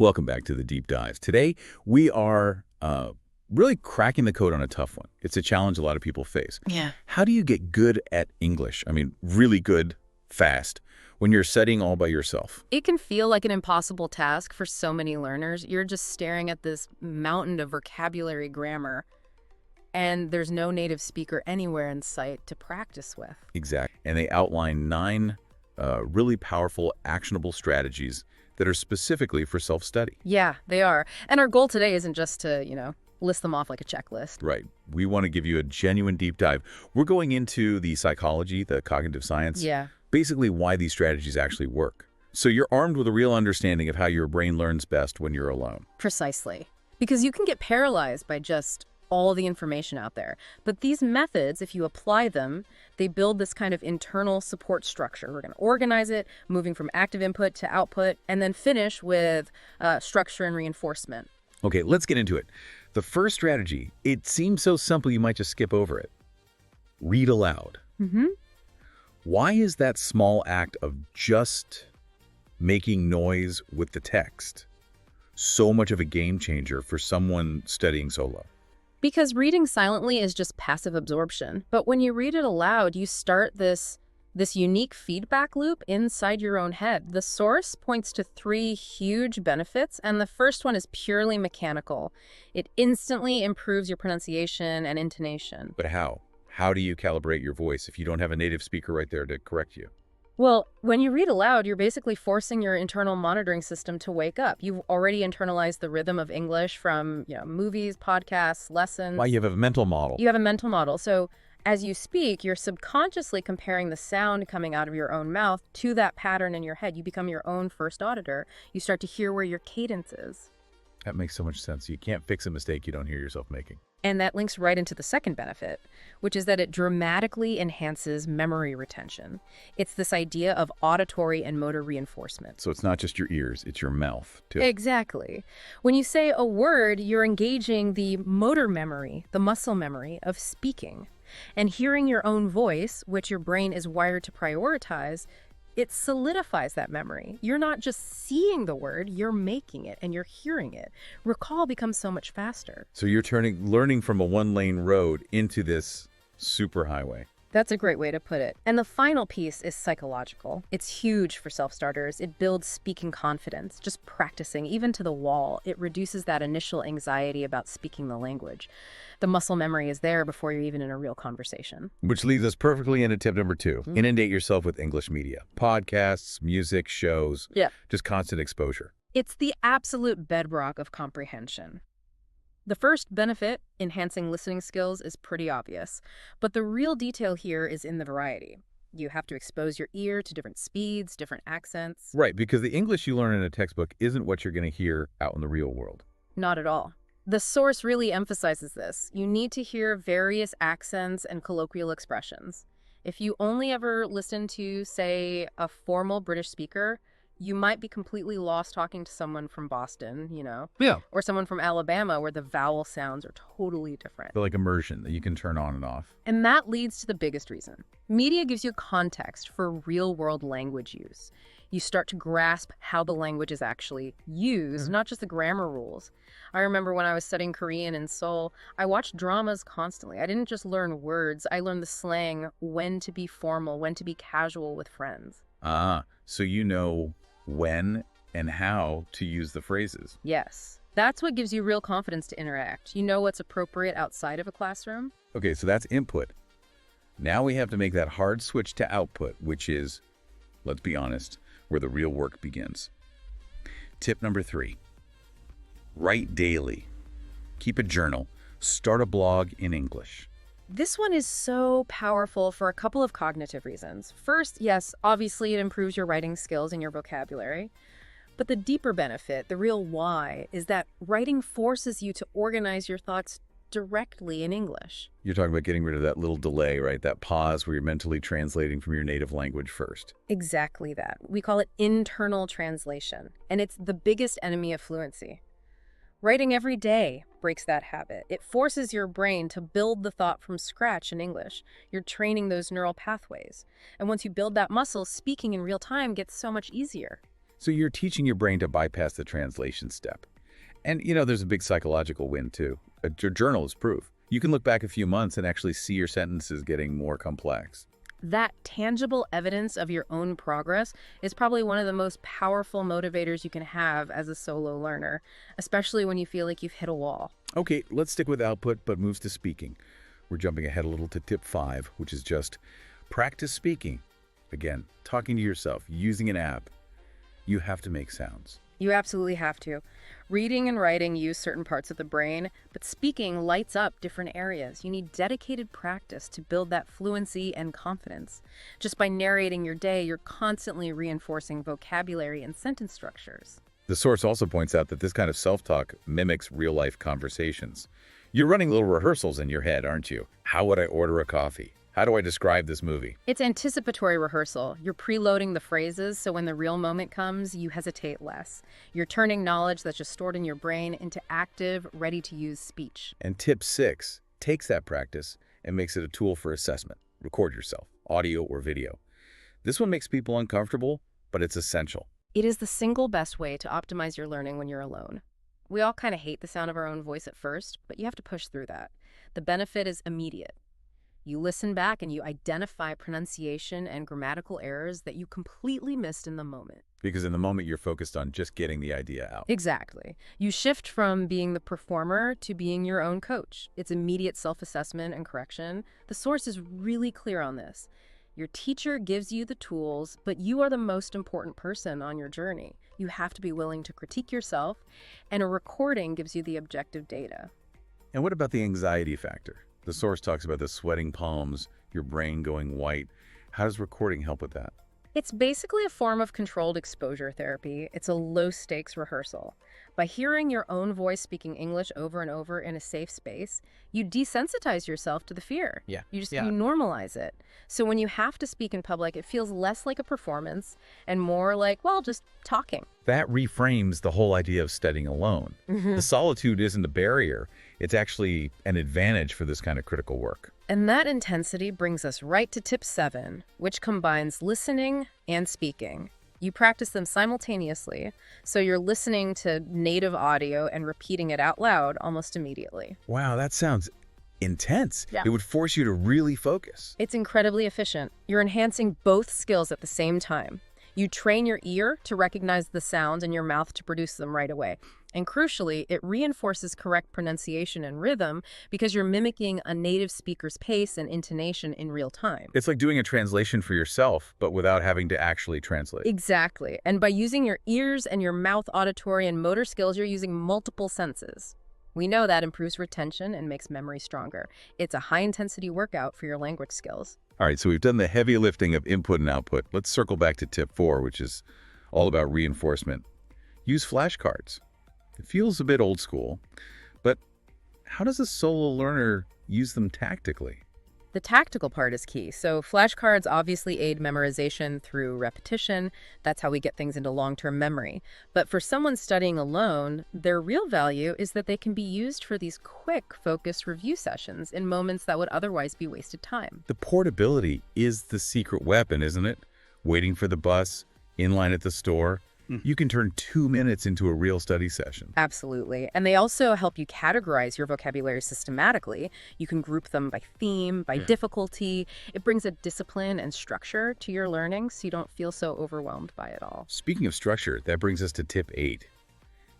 Welcome back to the Deep Dive. Today, we are really cracking the code on a tough one. It's a challenge a lot of people face. Yeah. How do you get good at English? I mean, really good, fast, when you're studying all by yourself? It can feel like an impossible task for so many learners. You're just staring at this mountain of vocabulary grammar, and there's no native speaker anywhere in sight to practice with. Exactly. And they outline 9 really powerful, actionable strategies that are specifically for self-study. Yeah, they are. And our goal today isn't just to, list them off like a checklist. Right. We want to give you a genuine deep dive. We're going into the psychology, the cognitive science, Yeah. basically why these strategies actually work. So you're armed with a real understanding of how your brain learns best when you're alone. Precisely. Because you can get paralyzed by just all the information out there. But these methods, if you apply them, they build this kind of internal support structure. We're going to organize it, moving from active input to output, and then finish with structure and reinforcement. Okay, let's get into it. The first strategy, it seems so simple you might just skip over it. Read aloud. Mm-hmm. Why is that small act of just making noise with the text so much of a game changer for someone studying solo? Because reading silently is just passive absorption. But when you read it aloud, you start this unique feedback loop inside your own head. The source points to 3 huge benefits, and the first one is purely mechanical. It instantly improves your pronunciation and intonation. But how? How do you calibrate your voice if you don't have a native speaker right there to correct you? Well, when you read aloud, you're basically forcing your internal monitoring system to wake up. You've already internalized the rhythm of English from, movies, podcasts, lessons. Why, you have a mental model. You have a mental model. So as you speak, you're subconsciously comparing the sound coming out of your own mouth to that pattern in your head. You become your own first auditor. You start to hear where your cadence is. That makes so much sense. You can't fix a mistake you don't hear yourself making. And that links right into the second benefit, which is that it dramatically enhances memory retention. It's this idea of auditory and motor reinforcement. So it's not just your ears, it's your mouth, too. Exactly. When you say a word, you're engaging the motor memory, the muscle memory of speaking. And hearing your own voice, which your brain is wired to prioritize, it solidifies that memory. You're not just seeing the word, you're making it and you're hearing it. Recall becomes so much faster. So you're learning from a 1-lane road into this superhighway. That's a great way to put it. And the final piece is psychological. It's huge for self-starters. It builds speaking confidence. Just practicing, even to the wall, it reduces that initial anxiety about speaking the language. The muscle memory is there before you're even in a real conversation. Which leads us perfectly into tip number 2. Inundate yourself with English media. Podcasts, music, shows. Yeah. Just constant exposure. It's the absolute bedrock of comprehension. The first benefit, enhancing listening skills, is pretty obvious, but the real detail here is in the variety. You have to expose your ear to different speeds, different accents. Right, because the English you learn in a textbook isn't what you're going to hear out in the real world. Not at all. The source really emphasizes this. You need to hear various accents and colloquial expressions. If you only ever listen to, say, a formal British speaker, you might be completely lost talking to someone from Boston, Yeah. or someone from Alabama where the vowel sounds are totally different. But like immersion that you can turn on and off. And that leads to the biggest reason. Media gives you context for real-world language use. You start to grasp how the language is actually used, not just the grammar rules. I remember when I was studying Korean in Seoul, I watched dramas constantly. I didn't just learn words, I learned the slang, when to be formal, when to be casual with friends. So you know when and how to use the phrases. Yes. That's what gives you real confidence to interact. You know what's appropriate outside of a classroom. Okay, so that's input. Now we have to make that hard switch to output, which is, let's be honest, where the real work begins. Tip number 3, write daily. Keep a journal. Start a blog in English. This one is so powerful for a couple of cognitive reasons. First, yes, obviously it improves your writing skills and your vocabulary. But the deeper benefit, the real why, is that writing forces you to organize your thoughts directly in English. You're talking about getting rid of that little delay, right? That pause where you're mentally translating from your native language first. Exactly that. We call it internal translation, and it's the biggest enemy of fluency. Writing every day breaks that habit. It forces your brain to build the thought from scratch in English. You're training those neural pathways. And once you build that muscle, speaking in real time gets so much easier. So you're teaching your brain to bypass the translation step. And, there's a big psychological win, too. Your journal is proof. You can look back a few months and actually see your sentences getting more complex. That tangible evidence of your own progress is probably one of the most powerful motivators you can have as a solo learner, especially when you feel like you've hit a wall. Okay, let's stick with output, but moves to speaking. We're jumping ahead a little to tip 5, which is just practice speaking. Again, talking to yourself, using an app. You have to make sounds. You absolutely have to. Reading and writing use certain parts of the brain, but speaking lights up different areas. You need dedicated practice to build that fluency and confidence. Just by narrating your day, you're constantly reinforcing vocabulary and sentence structures. The source also points out that this kind of self-talk mimics real-life conversations. You're running little rehearsals in your head, aren't you? How would I order a coffee? How do I describe this movie? It's anticipatory rehearsal. You're preloading the phrases, so when the real moment comes, you hesitate less. You're turning knowledge that's just stored in your brain into active, ready-to-use speech. And tip 6 takes that practice and makes it a tool for assessment. Record yourself, audio or video. This one makes people uncomfortable, but it's essential. It is the single best way to optimize your learning when you're alone. We all kind of hate the sound of our own voice at first, but you have to push through that. The benefit is immediate. You listen back and you identify pronunciation and grammatical errors that you completely missed in the moment. Because in the moment, you're focused on just getting the idea out. Exactly. You shift from being the performer to being your own coach. It's immediate self-assessment and correction. The source is really clear on this. Your teacher gives you the tools, but you are the most important person on your journey. You have to be willing to critique yourself, and a recording gives you the objective data. And what about the anxiety factor? The source talks about the sweating palms, your brain going white. How does recording help with that? It's basically a form of controlled exposure therapy. It's a low-stakes rehearsal. By hearing your own voice speaking English over and over in a safe space, you desensitize yourself to the fear. You normalize it. So when you have to speak in public, it feels less like a performance and more like, well, just talking. That reframes the whole idea of studying alone. The solitude isn't a barrier. It's actually an advantage for this kind of critical work. And that intensity brings us right to tip 7, which combines listening and speaking. You practice them simultaneously, so you're listening to native audio and repeating it out loud almost immediately. Wow, that sounds intense. Yeah. It would force you to really focus. It's incredibly efficient. You're enhancing both skills at the same time. You train your ear to recognize the sounds and your mouth to produce them right away. And crucially, it reinforces correct pronunciation and rhythm because you're mimicking a native speaker's pace and intonation in real time. It's like doing a translation for yourself, but without having to actually translate. Exactly. And by using your ears and your mouth auditory and motor skills, you're using multiple senses. We know that improves retention and makes memory stronger. It's a high-intensity workout for your language skills. All right, so we've done the heavy lifting of input and output. Let's circle back to tip 4, which is all about reinforcement. Use flashcards. It feels a bit old school, but how does a solo learner use them tactically? The tactical part is key. So flashcards obviously aid memorization through repetition. That's how we get things into long-term memory. But for someone studying alone, their real value is that they can be used for these quick, focused review sessions in moments that would otherwise be wasted time. The portability is the secret weapon, isn't it? Waiting for the bus, in line at the store. You can turn 2 minutes into a real study session. Absolutely. And they also help you categorize your vocabulary systematically. You can group them by theme, by difficulty. It brings a discipline and structure to your learning so you don't feel so overwhelmed by it all. Speaking of structure, that brings us to tip 8.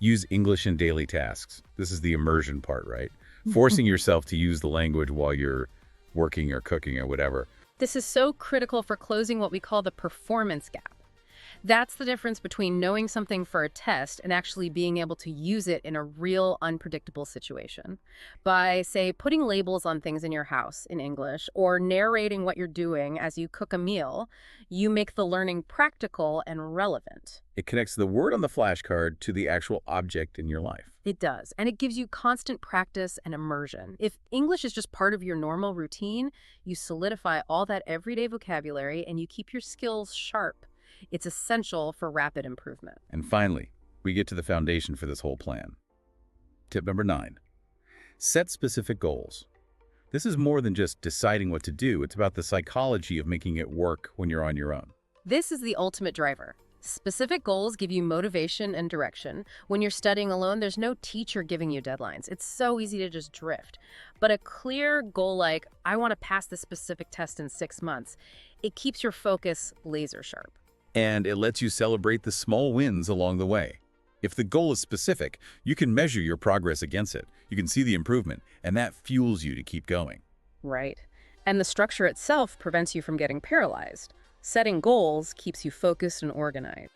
Use English in daily tasks. This is the immersion part, right? Forcing yourself to use the language while you're working or cooking or whatever. This is so critical for closing what we call the performance gap. That's the difference between knowing something for a test and actually being able to use it in a real, unpredictable situation. By, say, putting labels on things in your house in English or narrating what you're doing as you cook a meal, you make the learning practical and relevant. It connects the word on the flashcard to the actual object in your life. It does, and it gives you constant practice and immersion. If English is just part of your normal routine, you solidify all that everyday vocabulary and you keep your skills sharp. It's essential for rapid improvement. And finally, we get to the foundation for this whole plan. Tip number 9, set specific goals. This is more than just deciding what to do. It's about the psychology of making it work when you're on your own. This is the ultimate driver. Specific goals give you motivation and direction. When you're studying alone, there's no teacher giving you deadlines. It's so easy to just drift. But a clear goal like, I want to pass this specific test in 6 months, it keeps your focus laser sharp. And it lets you celebrate the small wins along the way. If the goal is specific, you can measure your progress against it. You can see the improvement, and that fuels you to keep going. Right. And the structure itself prevents you from getting paralyzed. Setting goals keeps you focused and organized.